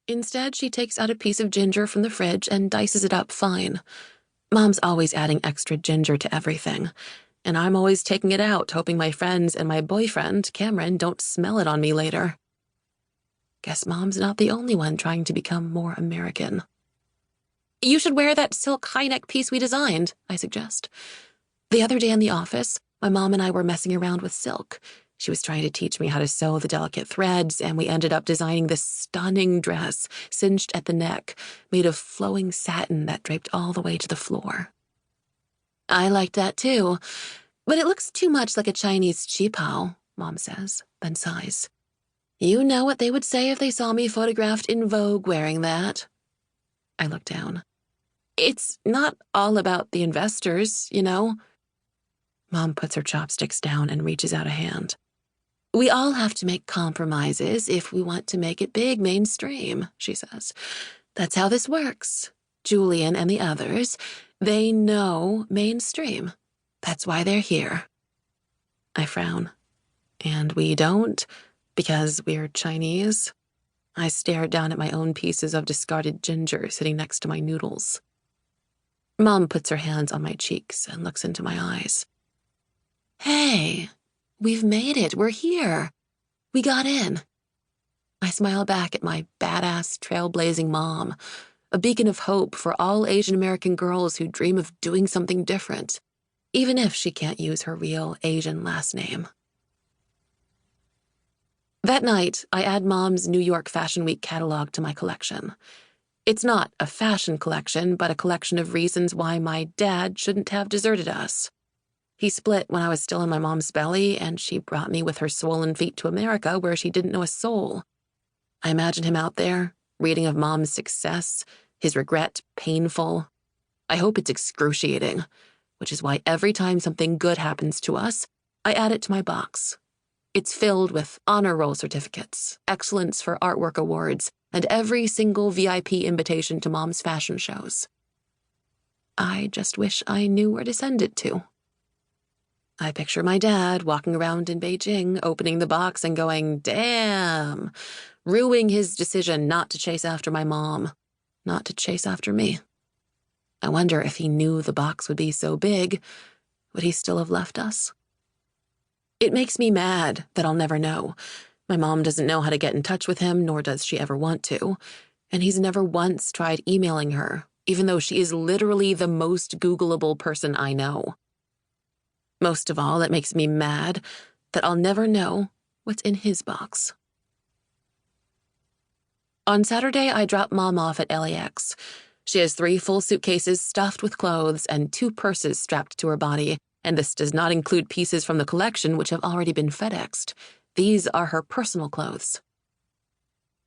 Instead, she takes out a piece of ginger from the fridge and dices it up fine. Mom's always adding extra ginger to everything, and I'm always taking it out, hoping my friends and my boyfriend, Cameron, don't smell it on me later. Guess Mom's not the only one trying to become more American. You should wear that silk high-neck piece we designed, I suggest. The other day in the office, my mom and I were messing around with silk. She was trying to teach me how to sew the delicate threads, and we ended up designing this stunning dress, cinched at the neck, made of flowing satin that draped all the way to the floor. I liked that too, but it looks too much like a Chinese qipao, Mom says, then sighs. You know what they would say if they saw me photographed in Vogue wearing that. I look down. It's not all about the investors, you know. Mom puts her chopsticks down and reaches out a hand. We all have to make compromises if we want to make it big mainstream, she says. That's how this works. Julian and the others, they know mainstream. That's why they're here. I frown. And we don't, because we're Chinese. I stare down at my own pieces of discarded ginger sitting next to my noodles. Mom puts her hands on my cheeks and looks into my eyes. Hey, we've made it. We're here. We got in. I smile back at my badass, trailblazing mom, a beacon of hope for all Asian American girls who dream of doing something different, even if she can't use her real Asian last name. That night, I add Mom's New York Fashion Week catalog to my collection. It's not a fashion collection, but a collection of reasons why my dad shouldn't have deserted us. He split when I was still in my mom's belly, and she brought me with her swollen feet to America where she didn't know a soul. I imagine him out there, reading of Mom's success, his regret painful. I hope it's excruciating, which is why every time something good happens to us, I add it to my box. It's filled with honor roll certificates, excellence for artwork awards, and every single VIP invitation to Mom's fashion shows. I just wish I knew where to send it to. I picture my dad walking around in Beijing, opening the box and going, damn, rueing his decision not to chase after my mom, not to chase after me. I wonder if he knew the box would be so big, would he still have left us? It makes me mad that I'll never know. My mom doesn't know how to get in touch with him, nor does she ever want to, and he's never once tried emailing her, even though she is literally the most Googleable person I know. Most of all, it makes me mad that I'll never know what's in his box. On Saturday, I drop Mom off at LAX. She has 3 full suitcases stuffed with clothes and 2 purses strapped to her body, and this does not include pieces from the collection which have already been FedExed. These are her personal clothes.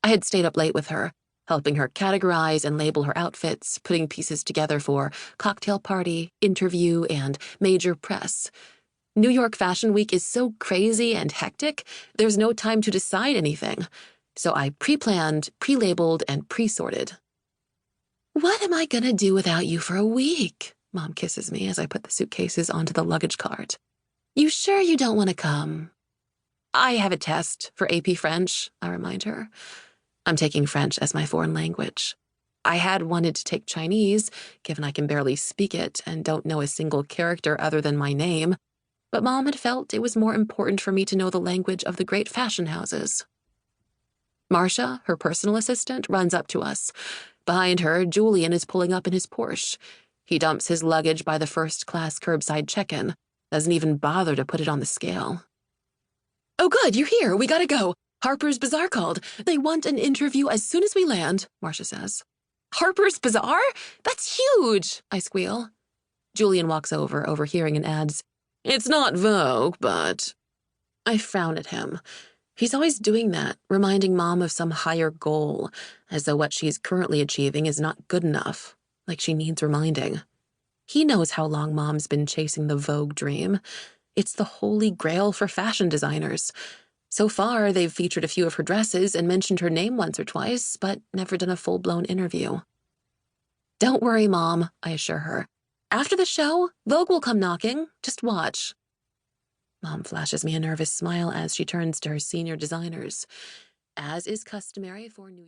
I had stayed up late with her, helping her categorize and label her outfits, putting pieces together for cocktail party, interview, and major press. New York Fashion Week is so crazy and hectic, there's no time to decide anything. So I pre-planned, pre-labeled, and pre-sorted. What am I gonna do without you for a week? Mom kisses me as I put the suitcases onto the luggage cart. You sure you don't want to come? I have a test for AP French, I remind her. I'm taking French as my foreign language. I had wanted to take Chinese, given I can barely speak it and don't know a single character other than my name, but Mom had felt it was more important for me to know the language of the great fashion houses. Marcia, her personal assistant, runs up to us. Behind her, Julian is pulling up in his Porsche. He dumps his luggage by the first-class curbside check-in, doesn't even bother to put it on the scale. Oh good, you're here, we gotta go. Harper's Bazaar called. They want an interview as soon as we land, Marcia says. Harper's Bazaar? That's huge, I squeal. Julian walks over, overhearing, and adds, It's not Vogue, but... I frown at him. He's always doing that, reminding Mom of some higher goal, as though what she's currently achieving is not good enough, like she needs reminding. He knows how long Mom's been chasing the Vogue dream. It's the holy grail for fashion designers. So far, they've featured a few of her dresses and mentioned her name once or twice, but never done a full-blown interview. Don't worry, Mom, I assure her. After the show, Vogue will come knocking. Just watch. Mom flashes me a nervous smile as she turns to her senior designers. As is customary for New York.